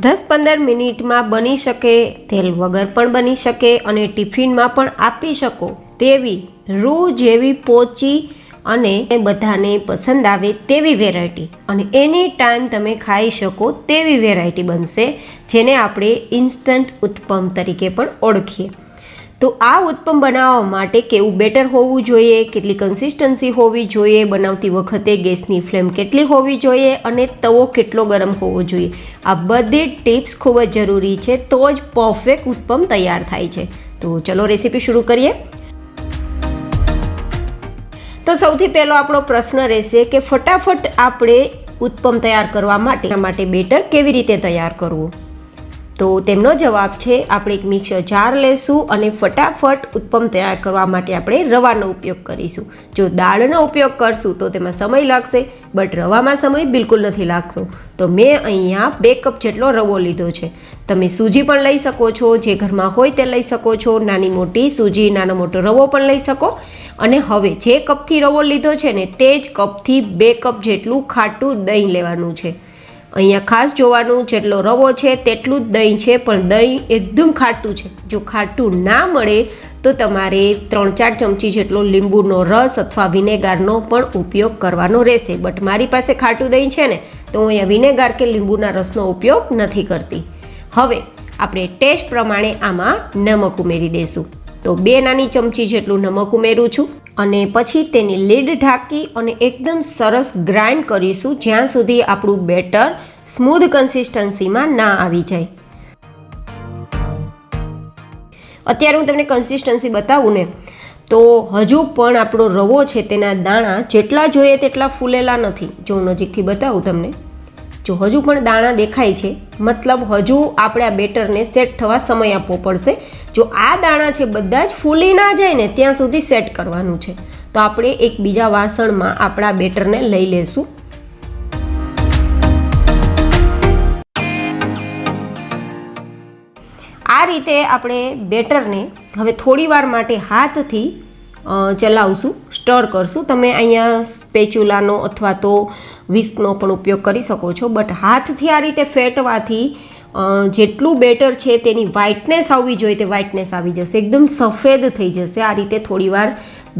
10-15 મિનિટમાં બની શકે, તેલ વગર પણ બની શકે અને ટિફિનમાં પણ આપી શકો તેવી રૂ જેવી પોચી અને બધાને પસંદ આવે તેવી વેરાયટી અને એની ટાઈમ તમે ખાઈ શકો તેવી વેરાયટી બનશે, જેને આપણે ઇન્સ્ટન્ટ ઉત્તપમ તરીકે પણ ઓળખીએ. તો આ ઉત્તપમ બનાવવા માટે કેવું બેટર હોવું જોઈએ, કેટલી કન્સિસ્ટન્સી હોવી જોઈએ, બનાવતી વખતે ગેસની ફ્લેમ કેટલી હોવી જોઈએ અને તવો કેટલો ગરમ હોવો જોઈએ, આ બધી ટિપ્સ ખૂબ જ જરૂરી છે. તો જ પરફેક્ટ ઉત્તપમ તૈયાર થાય છે. તો ચલો રેસીપી શરૂ કરીએ. તો સૌથી પહેલો આપણો પ્રશ્ન રહેશે કે ફટાફટ આપણે ઉત્તપમ તૈયાર કરવા માટે બેટર કેવી રીતે તૈયાર કરવું. તો તેમનો જવાબ છે, આપણે એક મિક્સર જાર લેશું અને ફટાફટ ઉત્તપમ તૈયાર કરવા માટે આપણે રવાનો ઉપયોગ કરીશું. જો દાળનો ઉપયોગ કરશું તો તેમાં સમય લાગશે, બટ રવામાં સમય બિલકુલ નથી લાગતો. તો મેં અહીંયા 2 કપ જેટલો રવો લીધો છે. તમે સૂજી પણ લઈ શકો છો, જે ઘરમાં હોય તે લઈ શકો છો. નાની મોટી સૂજી, નાનો મોટો રવો પણ લઈ શકો. અને હવે જે કપથી રવો લીધો છે ને તે જ કપથી 2 કપ જેટલું ખાટું દહીં લેવાનું છે. અહીંયા ખાસ જોવાનું, જેટલો રવો છે તેટલું જ દહીં છે, પણ દહીં એકદમ ખાટું છે. જો ખાટું ના મળે તો તમારે 3-4 ચમચી જેટલો લીંબુનો રસ અથવા વિનેગારનો પણ ઉપયોગ કરવાનો રહેશે. બટ મારી પાસે ખાટું દહીં છે ને, તો હું અહીંયા વિનેગાર કે લીંબુના રસનો ઉપયોગ નથી કરતી. હવે આપણે ટેસ્ટ પ્રમાણે આમાં નમક ઉમેરી દઈશું. તો 2 નાની ચમચી જેટલું નમક ઉમેરું છું અને પછી તેની લીડ ઢાંકી અને એકદમ સરસ ગ્રાઇન્ડ કરીશું, જ્યાં સુધી આપણું બેટર સ્મૂધ કન્સિસ્ટન્સીમાં ના આવી જાય. અત્યારે હું તમને કન્સિસ્ટન્સી બતાવું ને, તો હજુ પણ આપણો રવો છે તેના દાણા જેટલા જોઈએ તેટલા ફૂલેલા નથી. જો હું નજીકથી બતાવું તમને, જો હજુ પણ દાણા દેખાય છે, મતલબ હજુ આપણે આ બેટરને સેટ થવા સમય આપવો પડશે. જો આ દાણા છે બધા જ ફૂલી ના જાય ને ત્યાં સુધી સેટ કરવાનું છે. તો આપણે એક બીજા વાસણમાં આપણા બેટરને લઈ લેશું. આ રીતે આપણે બેટરને હવે થોડી વાર માટે હાથથી ચલાવશું, સ્ટર કરશું. તમે અહીંયા સ્પેચ્યુલાનો અથવા તો વિસ્કનો પણ ઉપયોગ કરી શકો છો, બટ હાથથી આ રીતે ફેટવાથી જેટલું બેટર છે તેની વ્હાઇટનેસ આવવી જોઈએ તે વ્હાઇટનેસ આવી જશે, એકદમ સફેદ થઈ જશે. આ રીતે થોડીવાર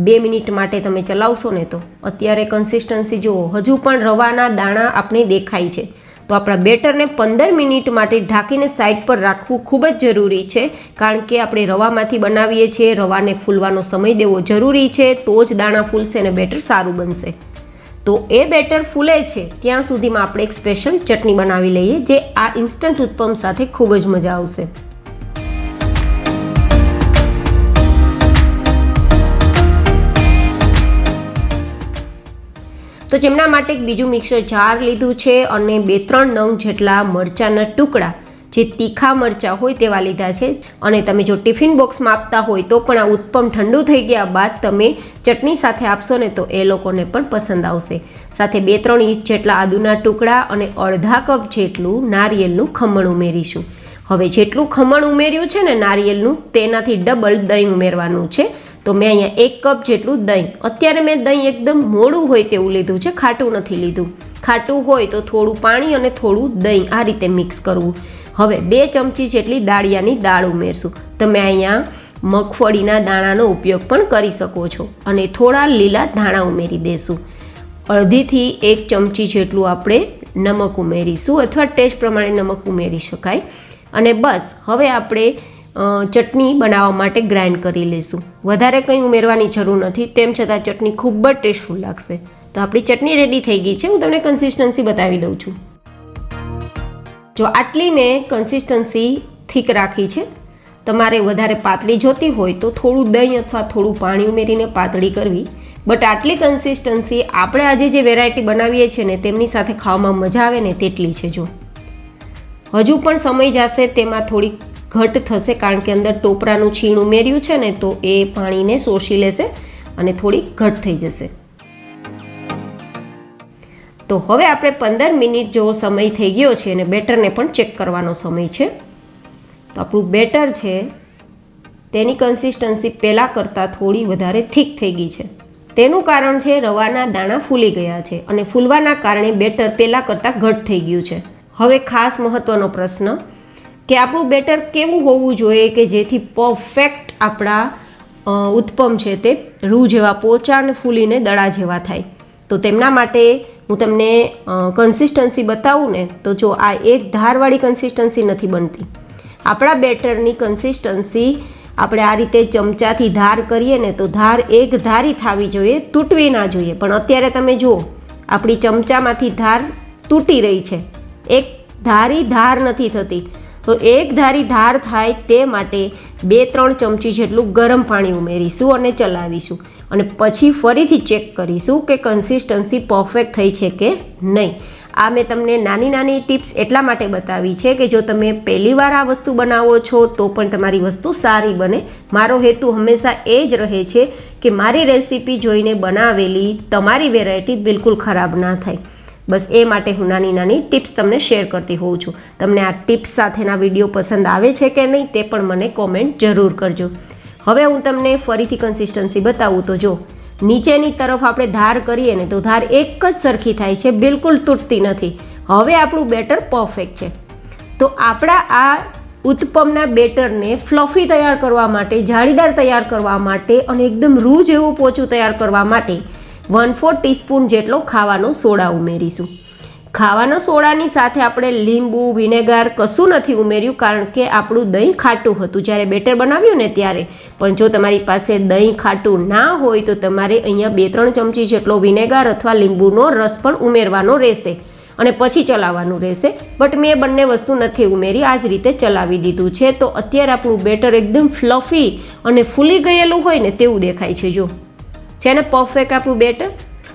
2 મિનિટ માટે તમે ચલાવશો ને તો અત્યારે કન્સિસ્ટન્સી જુઓ, હજુ પણ રવાના દાણા આપણે દેખાય છે. તો આપણા બેટરને 15 મિનિટ માટે ઢાંકીને સાઈડ પર રાખવું ખૂબ જ જરૂરી છે, કારણ કે આપણે રવામાંથી બનાવીએ છીએ. રવાને ફૂલવાનો સમય દેવો જરૂરી છે, તો જ દાણા ફૂલશે અને બેટર સારું બનશે. તો એ બેટર ફૂલે છે ત્યાં સુધીમાં આપણે એક સ્પેશિયલ ચટણી બનાવી લઈએ, જે આ ઇન્સ્ટન્ટ ઉત્તપમ સાથે ખૂબ જ મજા આવશે. તો જેમના માટે એક બીજું મિક્સર જાર લીધું છે અને 2-3 નંગ જેટલા મરચાંના ટુકડા, જે તીખા મરચાં હોય તેવા લીધા છે. અને તમે જો ટિફિન બોક્સમાં આપતા હોય તો પણ આ ઉત્તપમ ઠંડુ થઈ ગયા બાદ તમે ચટણી સાથે આપશો ને તો એ લોકોને પણ પસંદ આવશે. સાથે 2-3 ઇંચ જેટલા આદુના ટુકડા અને અડધા કપ જેટલું નારિયેળનું ખમણ ઉમેરીશું. હવે જેટલું ખમણ ઉમેર્યું છે ને નારિયેળનું, તેનાથી ડબલ દહીં ઉમેરવાનું છે. તો મેં અહીંયા 1 કપ જેટલું દહીં, અત્યારે મેં દહીં એકદમ મોડું હોય તેવું લીધું છે, ખાટું નથી લીધું. ખાટું હોય તો થોડું પાણી અને થોડું દહીં આ રીતે મિક્સ કરવું. હવે 2 ચમચી જેટલી દાળિયાની દાળ ઉમેરશું. તમે અહીંયા મગફળીના દાણાનો ઉપયોગ પણ કરી શકો છો અને થોડા લીલા ધાણા ઉમેરી દેશું. અડધીથી 1 ચમચી જેટલું આપણે નમક ઉમેરીશું, અથવા ટેસ્ટ પ્રમાણે નમક ઉમેરી શકાય. અને બસ હવે આપણે ચટણી બનાવવા માટે ગ્રાઇન્ડ કરી લઈશું. વધારે કંઈ ઉમેરવાની જરૂર નથી, તેમ છતાં ચટણી ખૂબ જ ટેસ્ટફુલ લાગશે. તો આપણી ચટણી રેડી થઈ ગઈ છે. હું તમને કન્સિસ્ટન્સી બતાવી દઉં છું. જો આટલી મેં કન્સિસ્ટન્સી થીક રાખી છે. તમારે વધારે પાતળી જોતી હોય તો થોડું દહીં અથવા થોડું પાણી ઉમેરીને પાતળી કરવી, બટ આટલી કન્સિસ્ટન્સી આપણે આજે જે વેરાયટી બનાવીએ છીએ ને તેમની સાથે ખાવામાં મજા આવે ને તેટલી છે. જો હજુ પણ સમય જશે, તેમાં થોડી ઘટ થશે, કારણ કે અંદર ટોપરાનું છીણ ઉમેર્યું છે ને, તો એ પાણીને શોષી લેશે અને થોડી ઘટ થઈ જશે. તો હવે આપણે 15 મિનિટ જેવો સમય થઈ ગયો છે અને બેટરને પણ ચેક કરવાનો સમય છે. તો આપણું બેટર છે તેની કન્સિસ્ટન્સી પહેલાં કરતાં થોડી વધારે થીક થઈ ગઈ છે. તેનું કારણ છે રવાના દાણા ફૂલી ગયા છે અને ફૂલવાના કારણે બેટર પહેલાં કરતાં ઘટ થઈ ગયું છે. હવે ખાસ મહત્વનો પ્રશ્ન કે આપણું બેટર કેવું હોવું જોઈએ કે જેથી પરફેક્ટ આપણા ઉત્પમ છે તે રૂ જેવા પોચા અને ફૂલીને દડા જેવા થાય. તો તેમના માટે હું તમને કન્સિસ્ટન્સી બતાવું ને તો જો આ એક ધારવાળી કન્સિસ્ટન્સી નથી બનતી. આપણા બેટરની કન્સિસ્ટન્સી આપણે આ રીતે ચમચાથી ધાર કરીએ ને તો ધાર એક ધારી થવી જોઈએ, તૂટવી ના જોઈએ. પણ અત્યારે તમે જુઓ આપણી ચમચામાંથી ધાર તૂટી રહી છે, એક ધારી ધાર નથી થતી. તો એક ધારી ધાર થાય તે માટે 2-3 ચમચી જેટલું ગરમ પાણી ઉમેરીશું અને ચલાવીશું અને પછી ફરીથી ચેક કરીશું કે કન્સિસ્ટન્સી પરફેક્ટ થઈ છે કે નહીં. આ મેં તમને નાની નાની ટિપ્સ એટલા માટે બતાવી છે કે જો તમે પહેલી વાર આ વસ્તુ બનાવો છો તો પણ તમારી વસ્તુ સારી બને. મારો હેતુ હંમેશા એ જ રહે છે કે મારી રેસીપી જોઈને બનાવેલી તમારી વેરાયટી બિલકુલ ખરાબ ના થાય. બસ એ માટે હું નાની નાની ટિપ્સ તમને શેર કરતી હોઉં છું. તમને આ ટિપ્સ સાથેના વિડીયો પસંદ આવે છે કે નહીં તે પણ મને કોમેન્ટ જરૂર કરજો. હવે હું તમને ફરીથી કન્સિસ્ટન્સી બતાવું તો જો નીચેની તરફ આપણે ધાર કરીએ ને તો ધાર એક જ સરખી થાય છે, બિલકુલ તૂટતી નથી. હવે આપણું બેટર પરફેક્ટ છે. તો આપણા આ ઉત્પમના બેટરને ફ્લફી તૈયાર કરવા માટે, જાળીદાર તૈયાર કરવા માટે અને એકદમ રૂ જેવું પોચું તૈયાર કરવા માટે 1/4 ટીસ્પૂન જેટલો ખાવાનો સોડા ઉમેરીશું. ખાવાના સોડાની સાથે આપણે લીંબુ, વિનેગાર કશું નથી ઉમેર્યું કારણ કે આપણું દહીં ખાટું હતું જ્યારે બેટર બનાવ્યું ને ત્યારે. પણ જો તમારી પાસે દહીં ખાટું ના હોય તો તમારે અહીંયા 2-3 ચમચી જેટલો વિનેગાર અથવા લીંબુનો રસ પણ ઉમેરવાનો રહેશે અને પછી ચલાવવાનું રહેશે. બટ મેં બંને વસ્તુ નથી ઉમેરી, આ જ રીતે ચલાવી દીધું છે. તો અત્યારે આપણું બેટર એકદમ ફ્લફી અને ફૂલી ગયેલું હોય ને તેવું દેખાય છે. જો છે ને પરફેક્ટ આપણું બેટર.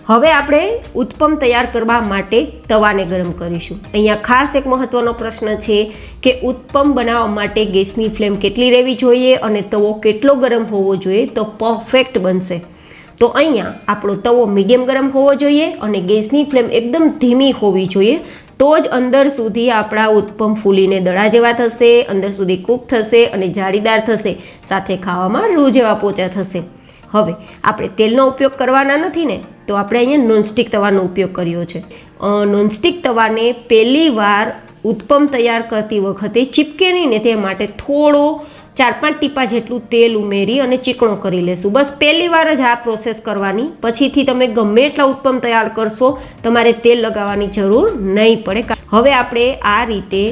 હવે આપણે ઉત્પમ તૈયાર કરવા માટે તવાને ગરમ કરીશું. અહીંયા ખાસ એક મહત્વનો પ્રશ્ન છે કે ઉત્પમ બનાવવા માટે ગેસની ફ્લેમ કેટલી રહેવી જોઈએ અને તવો કેટલો ગરમ હોવો જોઈએ તો પરફેક્ટ બનશે. તો અહીંયા આપણો તવો મીડિયમ ગરમ હોવો જોઈએ અને ગેસની ફ્લેમ એકદમ ધીમી હોવી જોઈએ. તો જ અંદર સુધી આપણા ઉત્પમ ફૂલીને દડા જેવા થશે, અંદર સુધી કૂક થશે અને જાળીદાર થશે, સાથે ખાવામાં રૂ જેવા પોચા થશે. હવે આપણે તેલનો ઉપયોગ કરવાના નથી ને તો આપણે અહીંયા નોનસ્ટિક તવાનો ઉપયોગ કર્યો છે. નોનસ્ટિક તવાને પહેલી વાર ઉત્પમ તૈયાર કરતી વખતે ચીપકે નહીં ને તે માટે થોડો 4-5 ટીપા જેટલું તેલ ઉમેરી અને ચીકણો કરી લેશું. બસ પહેલી વાર જ આ પ્રોસેસ કરવાની. પછીથી તમે ગમે એટલા ઉત્પમ તૈયાર કરશો તમારે તેલ લગાવવાની જરૂર નહીં પડે. હવે આપણે આ રીતે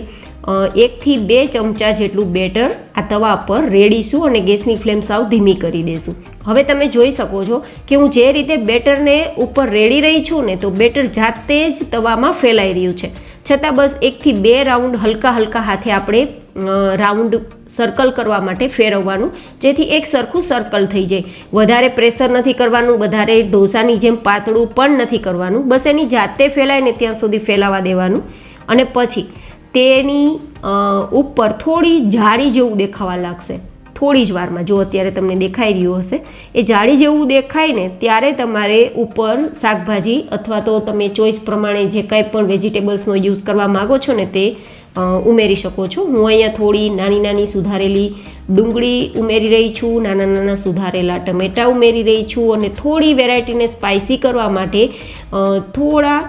1 થી 2 ચમચા જેટલું બેટર આ તવા પર રેડીશું અને ગેસની ફ્લેમ સાવ ધીમી કરી દઈશું. હવે તમે જોઈ શકો છો કે હું જે રીતે બેટરને ઉપર રેડી રહી છું ને તો બેટર જાતે જ તવામાં ફેલાઈ રહ્યું છે. છતાં બસ 1 થી 2 રાઉન્ડ હલકા હાથે આપણે રાઉન્ડ સર્કલ કરવા માટે ફેરવવાનું જેથી એક સરખું સર્કલ થઈ જાય. વધારે પ્રેશર નથી કરવાનું, વધારે ઢોસાની જેમ પાતળું પણ નથી કરવાનું. બસ એની જાતે ફેલાય ને ત્યાં સુધી ફેલાવા દેવાનું અને પછી તેની ઉપર થોડી જાળી જેવું દેખાવા લાગશે થોડી જ વારમાં. જો અત્યારે તમને દેખાઈ રહ્યું હશે એ જાળી જેવું દેખાય ને ત્યારે તમારે ઉપર શાકભાજી અથવા તો તમે ચોઈસ પ્રમાણે જે કંઈ પણ વેજીટેબલ્સનો યુઝ કરવા માગો છો ને તે ઉમેરી શકો છો. હું અહીંયા થોડી નાની નાની સુધારેલી ડુંગળી ઉમેરી રહી છું, નાના નાના સુધારેલા ટમેટાં ઉમેરી રહી છું અને થોડી વેરાયટીને સ્પાઇસી કરવા માટે થોડા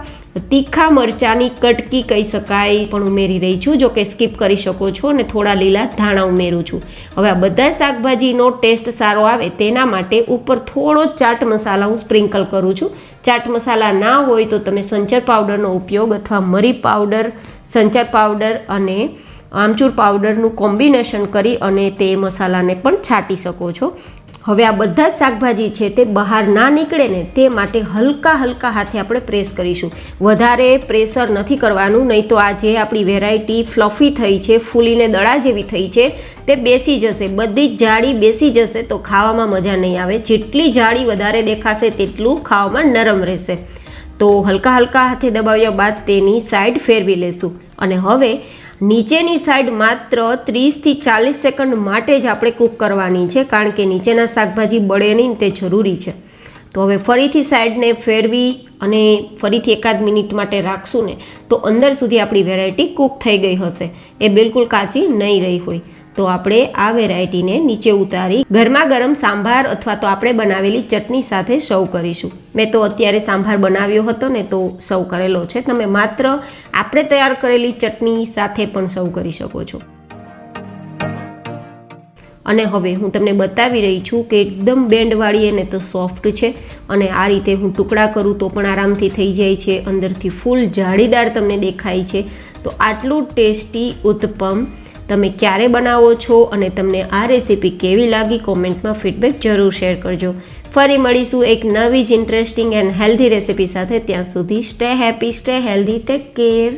તીખા મરચાંની કટકી કહી શકાય પણ ઉમેરી રહી છું. જો કે સ્કીપ કરી શકો છો અને થોડા લીલા ધાણા ઉમેરું છું. હવે આ બધા શાકભાજીનો ટેસ્ટ સારો આવે તેના માટે ઉપર થોડો ચાટ મસાલા હું સ્પ્રિંકલ કરું છું. ચાટ મસાલા ના હોય તો તમે સંચર પાવડરનો ઉપયોગ અથવા મરી પાવડર, સંચર પાવડર અને આમચૂર પાવડરનું કોમ્બિનેશન કરી અને તે મસાલાને પણ છાંટી શકો છો. હવે આ બધા જ શાકભાજી છે તે બહાર ના નીકળે ને તે માટે હલકા હાથે આપણે પ્રેસ કરીશું. વધારે પ્રેશર નથી કરવાનું, નહીં તો આ જે આપણી વેરાયટી ફ્લફી થઈ છે, ફૂલીને દડા જેવી થઈ છે તે બેસી જશે, બધી જ જાળી બેસી જશે તો ખાવામાં મજા નહીં આવે. જેટલી જાળી વધારે દેખાશે તેટલું ખાવામાં નરમ રહેશે. તો હલકા હાથે દબાવ્યા બાદ તેની સાઈડ ફેરવી લેશું અને હવે નીચેની સાઈડ માત્ર 30 થી 40 સેકન્ડ માટે જ આપણે કૂક કરવાની છે કારણ કે નીચેના શાકભાજી બળે નહીં તે જરૂરી છે. તો હવે ફરીથી સાઈડને ફેરવી અને ફરીથી 1-8 મિનિટ માટે રાખશું ને તો અંદર સુધી આપણી વેરાયટી કૂક થઈ ગઈ હશે, એ બિલકુલ કાચી નહીં રહી હોય. તો આપણે આ વેરાયટીને નીચે ઉતારી ગરમા ગરમ સાંભાર અથવા તો આપણે બનાવેલી ચટણી સાથે સર્વ કરીશું. મેં તો અત્યારે સાંભાર બનાવ્યો હતો ને તો સર્વ કરેલો છે. તમે માત્ર આપણે તૈયાર કરેલી ચટણી સાથે પણ સર્વ કરી શકો છો. અને હવે હું તમને બતાવી રહી છું કે એકદમ બેન્ડવાળી અને તો સોફ્ટ છે અને આ રીતે હું ટુકડા કરું તો પણ આરામથી થઈ જાય છે. અંદરથી ફૂલ જાળીદાર તમને દેખાય છે. તો આટલું ટેસ્ટી ઉત્તપમ તમે ક્યારે બનાવો છો અને તમને આ રેસીપી કેવી લાગી કોમેન્ટમાં ફીડબેક જરૂર શેર કરજો. ફરી મળીશું એક નવી જ ઇન્ટરેસ્ટિંગ એન્ડ હેલ્ધી રેસીપી સાથે. ત્યાં સુધી stay happy, stay healthy, take care.